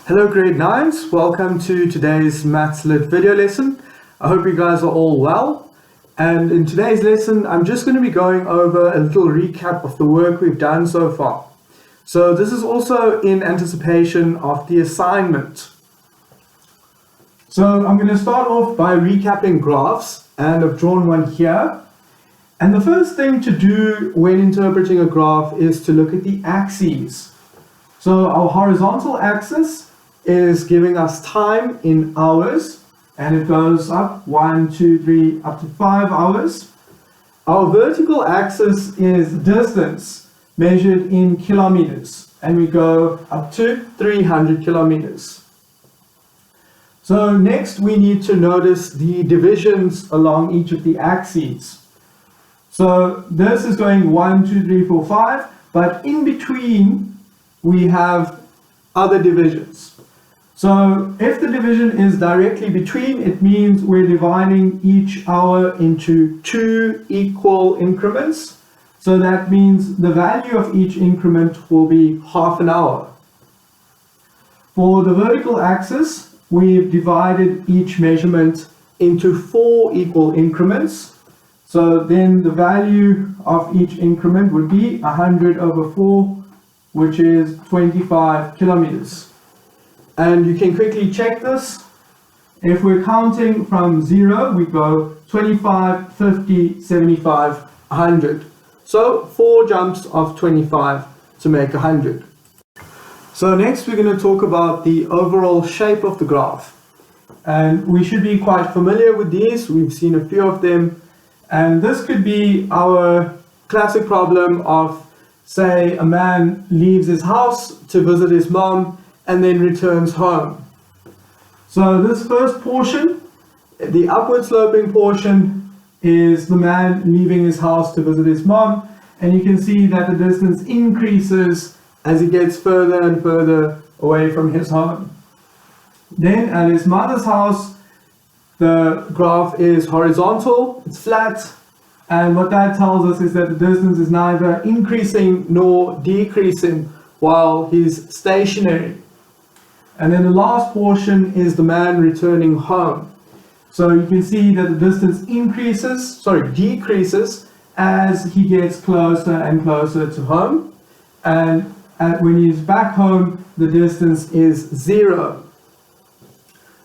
Hello grade 9s, welcome to today's Maths Lit video lesson. I hope you guys are all well. And in today's lesson, I'm just going to be going over a little recap of the work we've done so far. So this is also in anticipation of the assignment. So I'm going to start off by recapping graphs, and I've drawn one here. And the first thing to do when interpreting a graph is to look at the axes. So our horizontal axis is giving us time in hours, and it goes up 1, 2, 3, up to 5 hours. Our vertical axis is distance measured in kilometers, and we go up to 300 kilometers. So next we need to notice the divisions along each of the axes. So this is going 1, 2, 3, 4, 5, but in between we have other divisions. So if the division is directly between, it means we're dividing each hour into 2 equal increments. So that means the value of each increment will be half an hour. For the vertical axis, we've divided each measurement into 4 equal increments. So then the value of each increment would be 100 over 4, which is 25 kilometers. And you can quickly check this. If we're counting from 0, we go 25, 50, 75, 100. So 4 jumps of 25 to make 100. So next we're going to talk about the overall shape of the graph. And we should be quite familiar with these. We've seen a few of them. And this could be our classic problem of, say, a man leaves his house to visit his mom and then returns home. So this first portion, the upward sloping portion, is the man leaving his house to visit his mom, and you can see that the distance increases as he gets further and further away from his home. Then at his mother's house, the graph is horizontal, it's flat, and what that tells us is that the distance is neither increasing nor decreasing while he's stationary. And then the last portion is the man returning home. So you can see that the distance decreases as he gets closer and closer to home. And when he's back home, the distance is 0.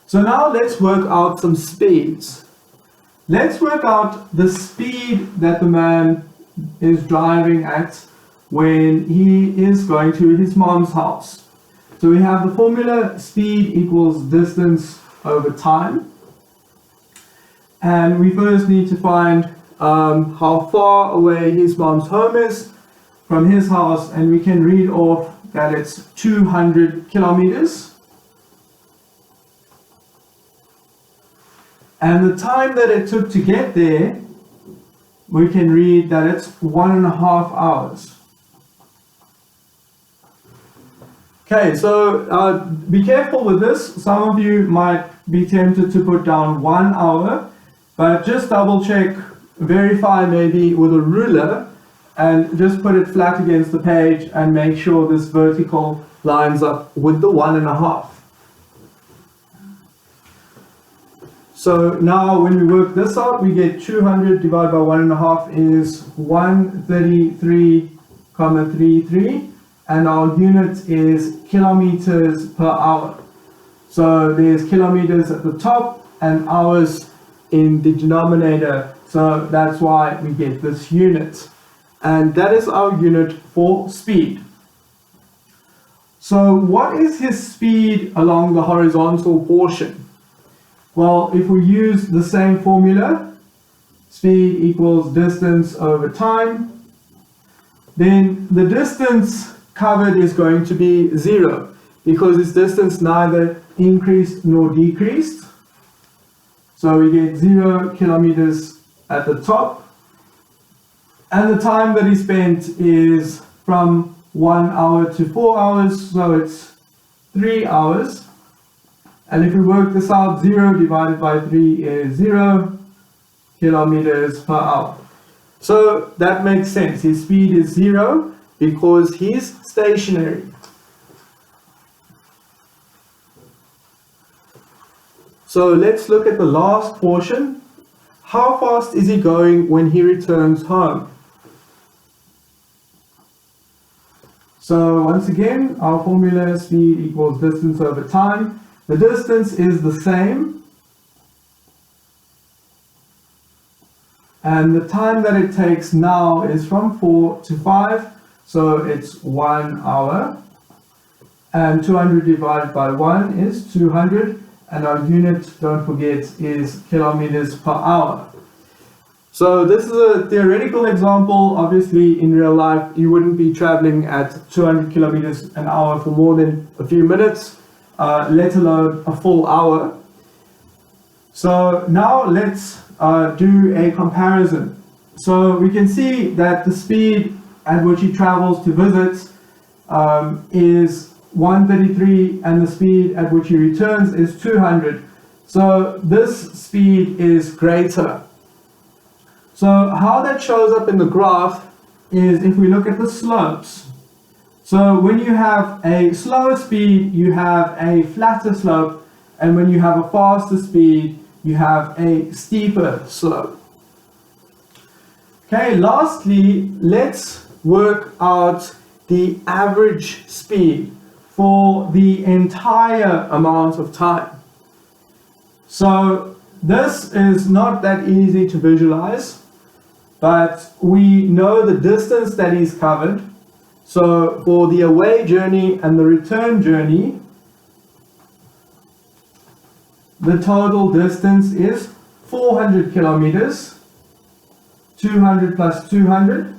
So now let's work out some speeds. Let's work out the speed that the man is driving at when he is going to his mom's house. So we have the formula speed equals distance over time. And we first need to find how far away his mom's home is from his house, and we can read off that it's 200 kilometers. And the time that it took to get there, we can read that it's 1.5 hours. Okay, so be careful with this. Some of you might be tempted to put down 1 hour, but just double check, verify maybe with a ruler, and just put it flat against the page and make sure this vertical lines up with the 1.5. So now when we work this out, we get 200 divided by 1.5 is 133,33, and our unit is kilometers per hour. So there's kilometers at the top and hours in the denominator. So that's why we get this unit. And that is our unit for speed. So what is his speed along the horizontal portion? Well, if we use the same formula, speed equals distance over time, then the distance covered is going to be 0 because its distance neither increased nor decreased. So we get 0 kilometers at the top, and the time that he spent is from 1 hour to 4 hours, so it's 3 hours. And if we work this out, 0 divided by 3 is 0 kilometers per hour. So that makes sense. His speed is 0 because he's stationary. So let's look at the last portion. How fast is he going when he returns home? So once again, our formula, speed equals distance over time. The distance is the same, and the time that it takes now is from 4 to 5, so it's 1 hour. And 200 divided by 1 is 200, and our unit, don't forget, is kilometers per hour. So this is a theoretical example. Obviously, in real life, you wouldn't be traveling at 200 kilometers an hour for more than a few minutes, let alone a full hour. So now let's do a comparison. So we can see that the speed at which he travels to visit is 133, and the speed at which he returns is 200. So this speed is greater. So how that shows up in the graph is if we look at the slopes. So when you have a slower speed, you have a flatter slope, and when you have a faster speed, you have a steeper slope. Okay, lastly, let's work out the average speed for the entire amount of time. So this is not that easy to visualize, but we know the distance that is covered. So for the away journey and the return journey, the total distance is 400 kilometers, 200 plus 200,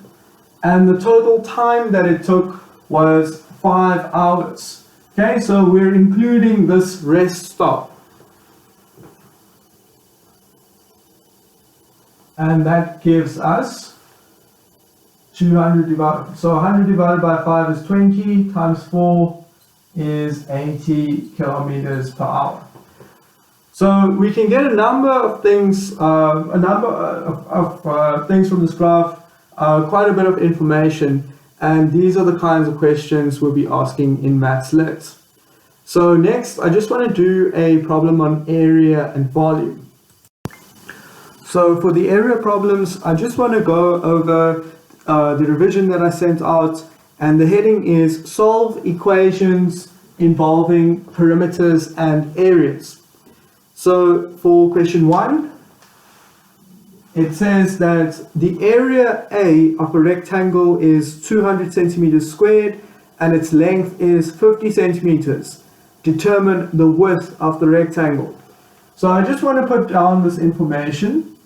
and the total time that it took was 5 hours. Okay, so we're including this rest stop. And that gives us 200 divided, so 100 divided by 5 is 20, times 4 is 80 kilometers per hour. So we can get a number of things, things from this graph, quite a bit of information, and these are the kinds of questions we'll be asking in Maths Lit. So next, I just want to do a problem on area and volume. So for the area problems, I just want to go over the revision that I sent out, and the heading is solve equations involving perimeters and areas. So for question 1, it says that the area A of a rectangle is 200 centimeters squared and its length is 50 centimeters. Determine the width of the rectangle. So I just want to put down this information.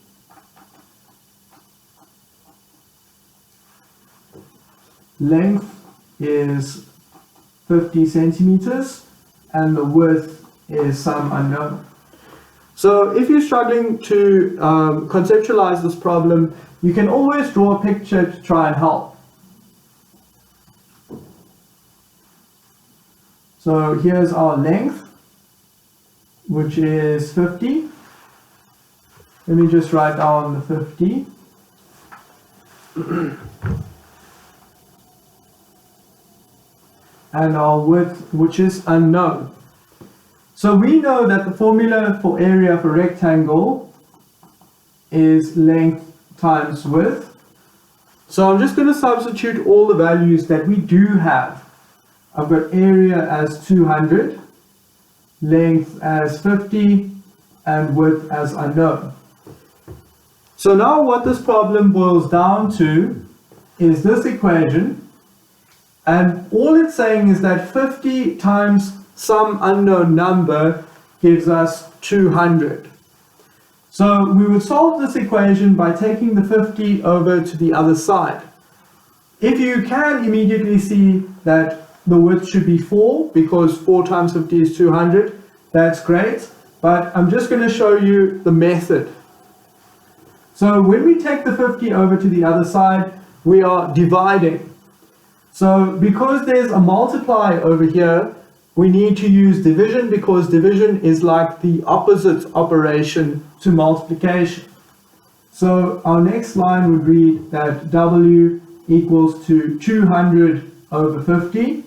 Length is 50 centimeters and the width is some unknown. So if you're struggling to conceptualize this problem, you can always draw a picture to try and help. So here's our length, which is 50. Let me just write down the 50. And our width, which is unknown. So we know that the formula for area of a rectangle is length times width. So I'm just going to substitute all the values that we do have. I've got area as 200, length as 50, and width as unknown. So now what this problem boils down to is this equation. And all it's saying is that 50 times some unknown number gives us 200. So we would solve this equation by taking the 50 over to the other side. If you can immediately see that the width should be 4, because 4 times 50 is 200, that's great. But I'm just going to show you the method. So when we take the 50 over to the other side, we are dividing. So because there's a multiply over here, we need to use division, because division is like the opposite operation to multiplication. So our next line would read that W equals to 200 over 50.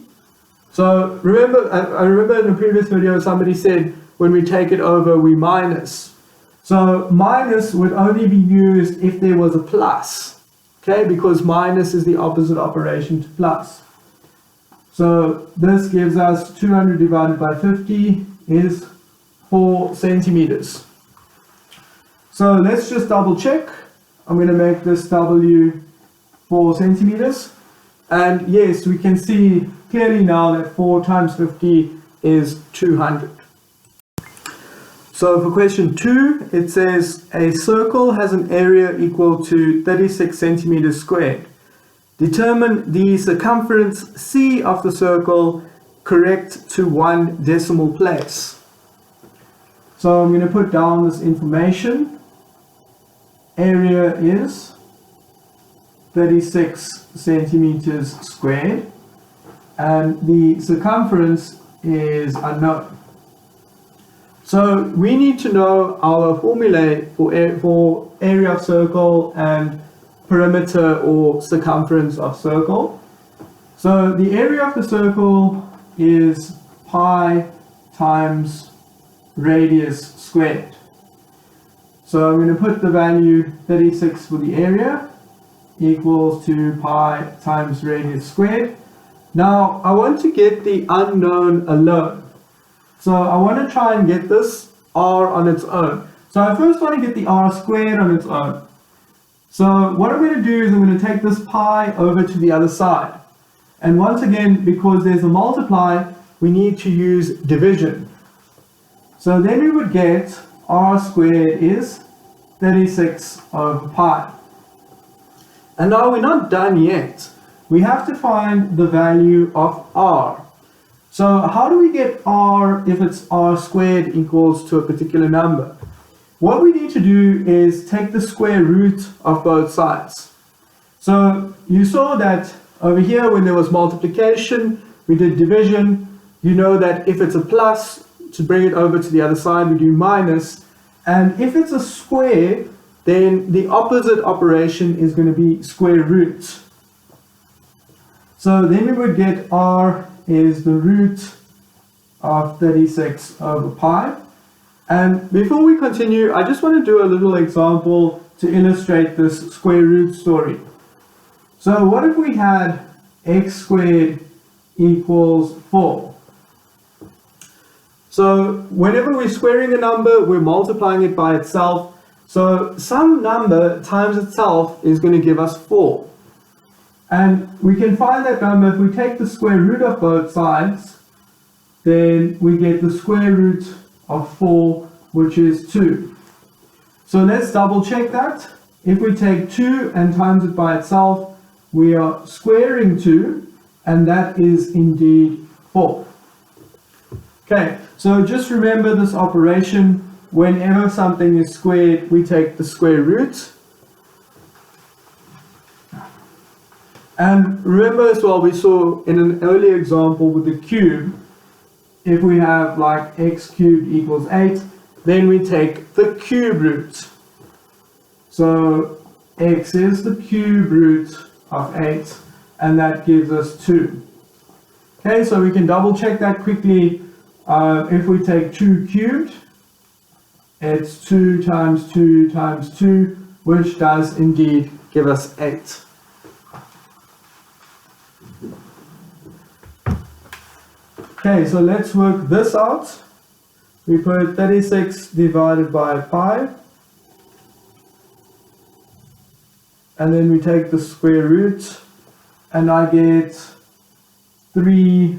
So remember, I remember in the previous video somebody said when we take it over, we minus. So minus would only be used if there was a plus, okay, because minus is the opposite operation to plus. So this gives us 200 divided by 50 is 4 centimeters. So let's just double check. I'm going to make this W 4 centimeters. And yes, we can see clearly now that 4 times 50 is 200. So for question 2, it says a circle has an area equal to 36 centimeters squared. Determine the circumference C of the circle correct to 1 decimal place. So I'm going to put down this information. Area is 36 centimeters squared and the circumference is unknown. So we need to know our formulae for area of circle and perimeter or circumference of circle. So the area of the circle is pi times radius squared. So I'm going to put the value 36 for the area equals to pi times radius squared. Now I want to get the unknown alone. So I want to try and get this r on its own. So I first want to get the r squared on its own. So what I'm going to do is I'm going to take this pi over to the other side. And once again, because there's a multiply, we need to use division. So then we would get r squared is 36 over pi. And now we're not done yet. We have to find the value of r. So how do we get r if it's r squared equals to a particular number? What we need to do is take the square root of both sides. So you saw that over here when there was multiplication, we did division. You know that if it's a plus, to bring it over to the other side, we do minus. And if it's a square, then the opposite operation is going to be square root. So then we would get r is the root of 36 over pi. And before we continue, I just want to do a little example to illustrate this square root story. So what if we had x squared equals 4? So whenever we're squaring a number, we're multiplying it by itself. So some number times itself is going to give us 4. And we can find that number if we take the square root of both sides, then we get the square root of 4, which is 2. So let's double check that. If we take 2 and times it by itself, we are squaring 2, and that is indeed 4. Okay, so just remember this operation. Whenever something is squared, we take the square root. And remember as well, we saw in an earlier example with the cube, if we have like x cubed equals 8, then we take the cube root. So x is the cube root of 8, and that gives us 2. Okay, so we can double check that quickly. If we take 2 cubed, it's 2 times 2 times 2, which does indeed give us 8. Okay, so let's work this out. We put 36 divided by pi, and then we take the square root, and I get 3,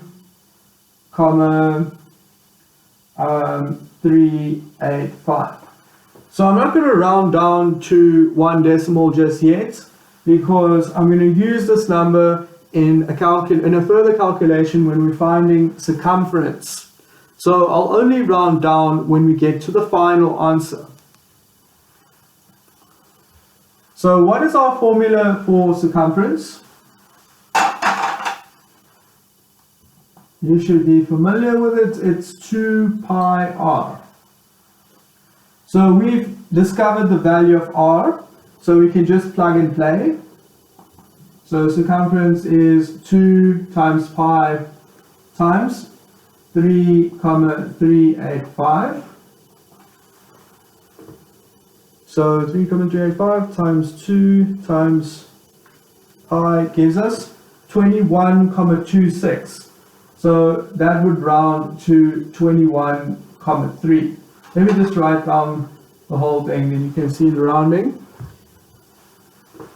385. So I'm not going to round down to 1 decimal just yet, because I'm going to use this number in a further calculation when we're finding circumference. So I'll only round down when we get to the final answer. So what is our formula for circumference? You should be familiar with it. It's 2 pi r. So we've discovered the value of r, so we can just plug and play. So circumference is 2 times pi times 3,385. So 3,385 times 2 times pi gives us 21,26. So that would round to 21,3. Let me just write down the whole thing, then you can see the rounding.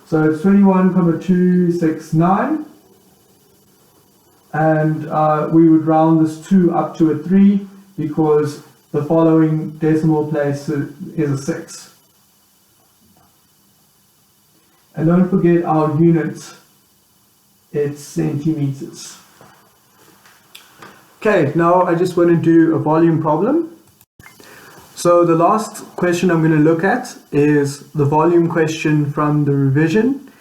So it's 21,269. And we would round this 2 up to a 3 because the following decimal place is a 6. And don't forget our units, it's centimeters. Okay, now I just want to do a volume problem. So the last question I'm going to look at is the volume question from the revision.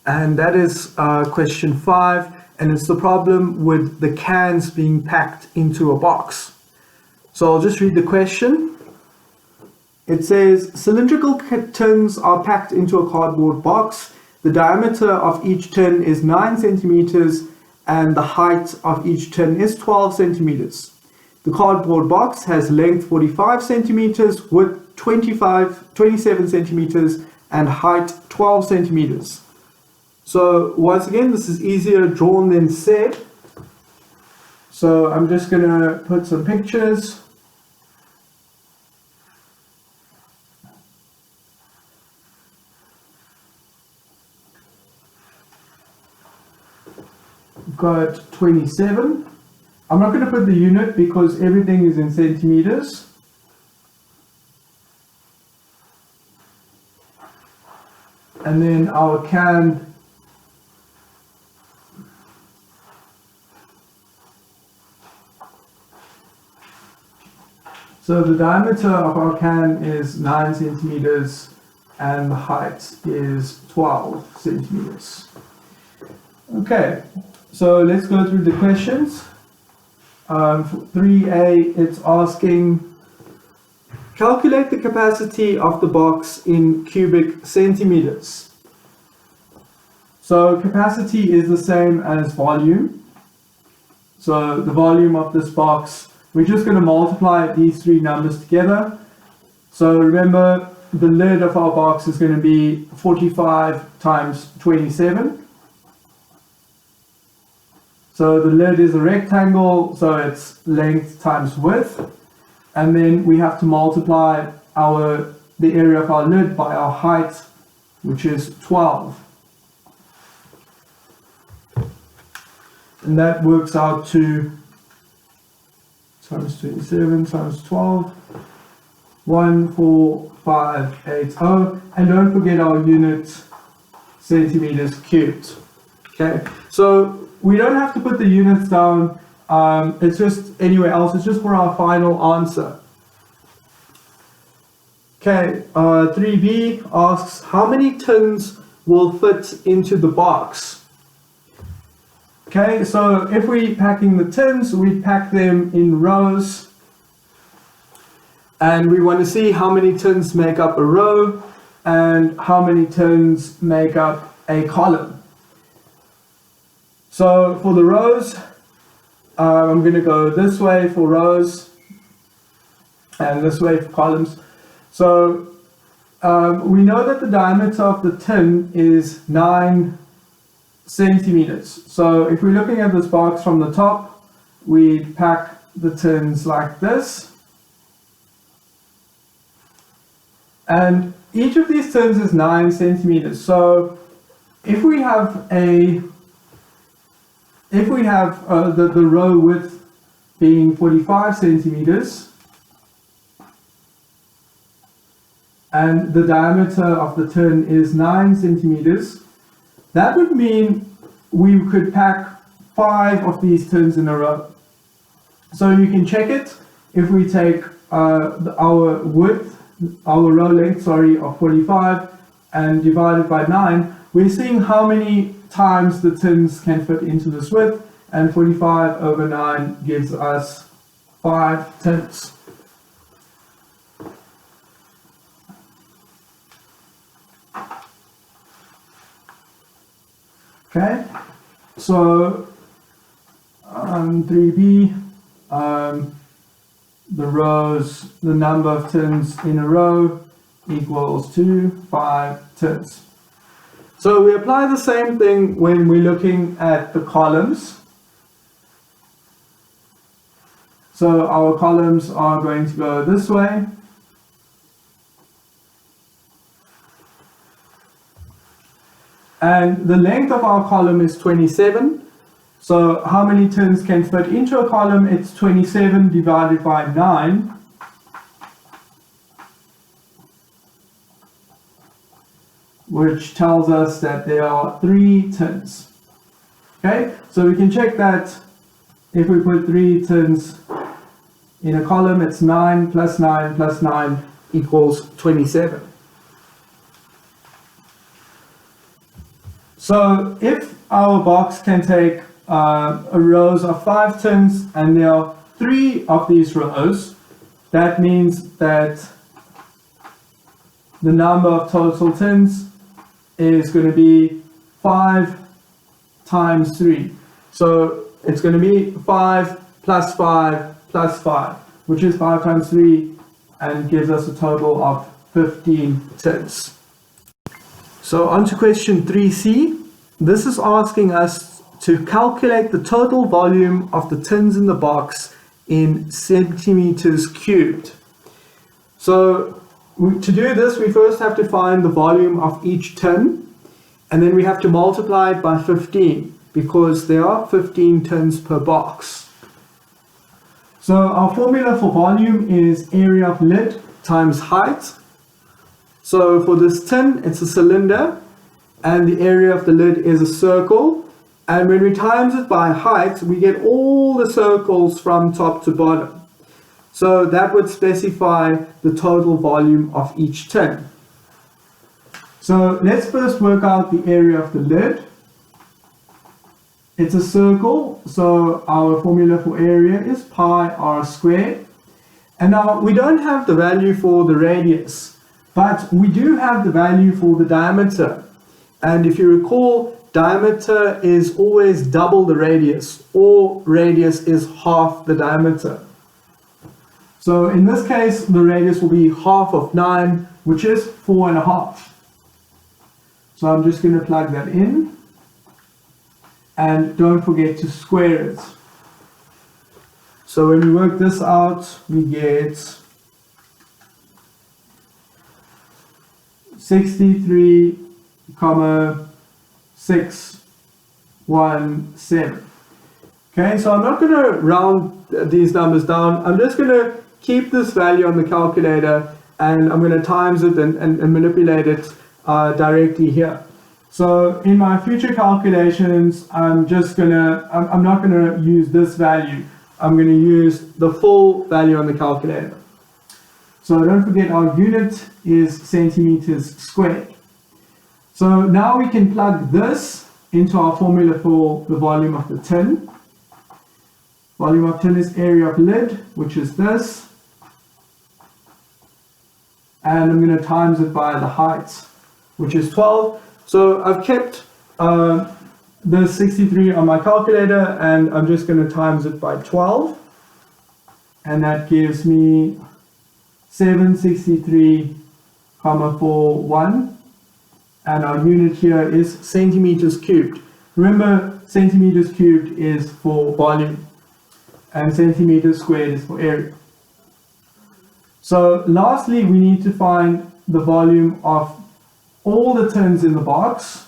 And that is question 5. And it's the problem with the cans being packed into a box. So I'll just read the question. It says, cylindrical tins are packed into a cardboard box. The diameter of each tin is 9 centimeters and the height of each tin is 12 centimeters. The cardboard box has length 45 centimeters, width 27 centimeters, and height 12 centimeters. So once again, this is easier drawn than said. So I'm just going to put some pictures. We've got 27. I'm not going to put the unit because everything is in centimeters. And then our can so the diameter of our can is 9 centimeters and the height is 12 centimeters. Okay, so let's go through the questions. For 3A, it's asking, calculate the capacity of the box in cubic centimeters. So capacity is the same as volume. So the volume of this box, we're just going to multiply these three numbers together. So remember, the lid of our box is going to be 45 times 27. So the lid is a rectangle, so it's length times width. And then we have to multiply the area of our lid by our height, which is 12. And that works out to times 27 times 12, 14580. And don't forget our unit, centimeters cubed. Okay, so we don't have to put the units down. It's just anywhere else. It's just for our final answer. Okay, 3B asks, how many tins will fit into the box? Okay, so if we're packing the tins, we pack them in rows. And we want to see how many tins make up a row and how many tins make up a column. So for the rows, I'm going to go this way for rows and this way for columns. So we know that the diameter of the tin is 9 centimeters. So if we're looking at this box from the top, we pack the tins like this. And each of these tins is 9 centimeters. So if we have the row width being 45 centimeters and the diameter of the tin is 9 centimeters, that would mean we could pack 5 of these tins in a row. So you can check it. If we take our row length, of 45 and divide it by 9, we're seeing how many times the tins can fit into this width, and 45 over 9 gives us 5 tins. Okay, so 3B, the rows, the number of tins in a row equals to 5 tins. So we apply the same thing when we're looking at the columns. So our columns are going to go this way. And the length of our column is 27. So how many tins can fit into a column? It's 27 divided by 9. Which tells us that there are 3 tins. Okay, so we can check that if we put 3 tins in a column, it's 9 plus 9 plus 9 equals 27. So if our box can take rows of 5 tins and there are 3 of these rows, that means that the number of total tins is going to be 5 times 3. So it's going to be 5 plus 5 plus 5, which is 5 times 3, and gives us a total of 15 tins. So on to question 3C. This is asking us to calculate the total volume of the tins in the box in centimeters cubed. So to do this, we first have to find the volume of each tin, and then we have to multiply it by 15 because there are 15 tins per box. So our formula for volume is area of lid times height. So for this tin, it's a cylinder, and the area of the lid is a circle. And when we times it by height, we get all the circles from top to bottom. So that would specify the total volume of each tin. So let's first work out the area of the lid. It's a circle, so our formula for area is pi r squared. And now we don't have the value for the radius, but we do have the value for the diameter. And if you recall, diameter is always double the radius, or radius is half the diameter. So in this case, the radius will be half of 9, which is 4.5. So I'm just going to plug that in. And don't forget to square it. So when we work this out, we get 63,617. Okay, so I'm not going to round these numbers down. I'm just going to keep this value on the calculator, and I'm going to times it and manipulate it directly here. So in my future calculations, I'm not going to use this value. I'm going to use the full value on the calculator. So don't forget our unit is centimeters squared. So now we can plug this into our formula for the volume of the tin. Volume of tin is area of lid, which is this. And I'm going to times it by the height, which is 12. So I've kept the 63 on my calculator, and I'm just going to times it by 12. And that gives me 763,41. And our unit here is centimeters cubed. Remember, centimeters cubed is for volume, and centimeters squared is for area. So lastly, we need to find the volume of all the tins in the box.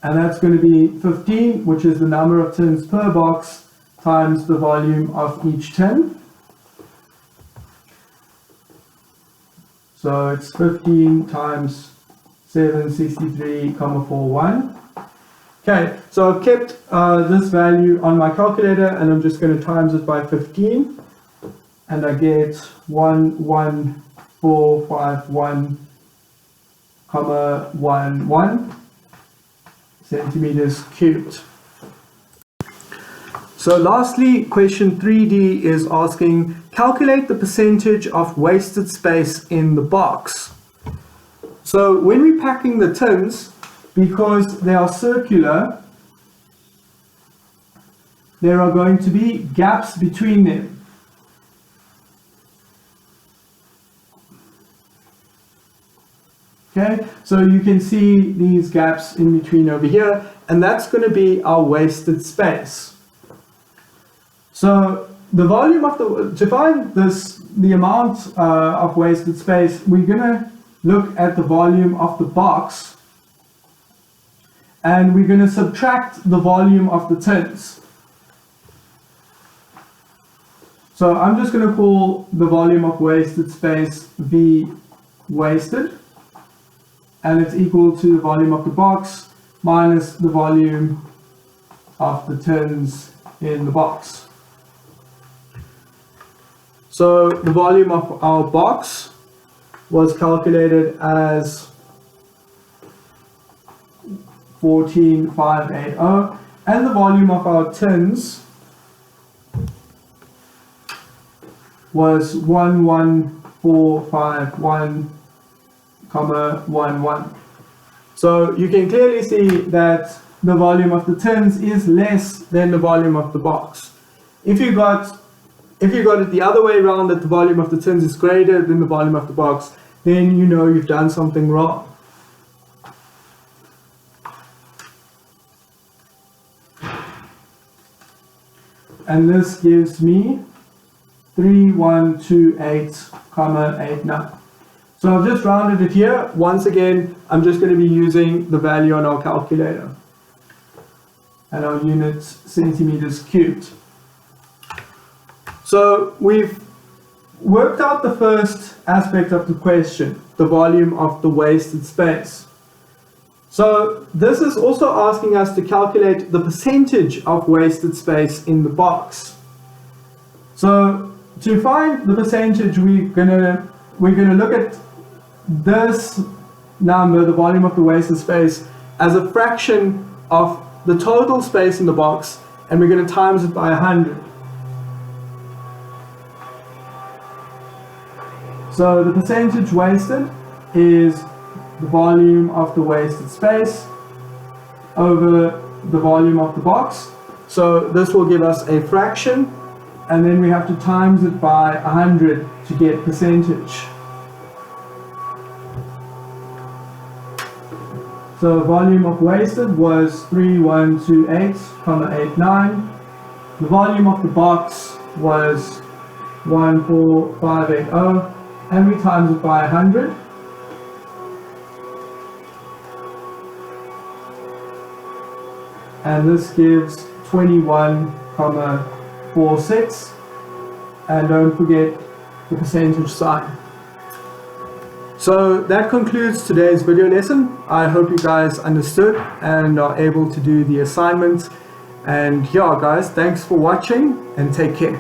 And that's going to be 15, which is the number of tins per box, times the volume of each tin. So it's 15 times 763,41. Okay, so I've kept this value on my calculator, and I'm just going to times it by 15, and I get 11451,11 centimeters cubed. So lastly, question 3D is asking, calculate the percentage of wasted space in the box. So when we're packing the tins, because they are circular, there are going to be gaps between them. Okay, so you can see these gaps in between over here, and that's going to be our wasted space. So the volume of to find the amount of wasted space, we're going to look at the volume of the box, and we're going to subtract the volume of the tins. So I'm just going to call the volume of wasted space V wasted, and it's equal to the volume of the box minus the volume of the tins in the box. So the volume of our box was calculated as 14,580, and the volume of our tins was 11451,11. So you can clearly see that the volume of the tins is less than the volume of the box. If you got it the other way around, that the volume of the tins is greater than the volume of the box, then you know you've done something wrong. And this gives me 3128,89. So I've just rounded it here. Once again, I'm just going to be using the value on our calculator and our units centimeters cubed. So we've worked out the first aspect of the question, the volume of the wasted space. So this is also asking us to calculate the percentage of wasted space in the box. So to find the percentage, we're gonna look at this number, the volume of the wasted space, as a fraction of the total space in the box, and we're going to times it by 100. So the percentage wasted is the volume of the wasted space over the volume of the box. So this will give us a fraction, and then we have to times it by 100 to get percentage. So volume of wasted was 3128,89. The volume of the box was 14580, and we times it by 100. And this gives 21,46, and don't forget the percentage sign. So that concludes today's video lesson. I hope you guys understood and are able to do the assignment. And yeah, guys, thanks for watching and take care.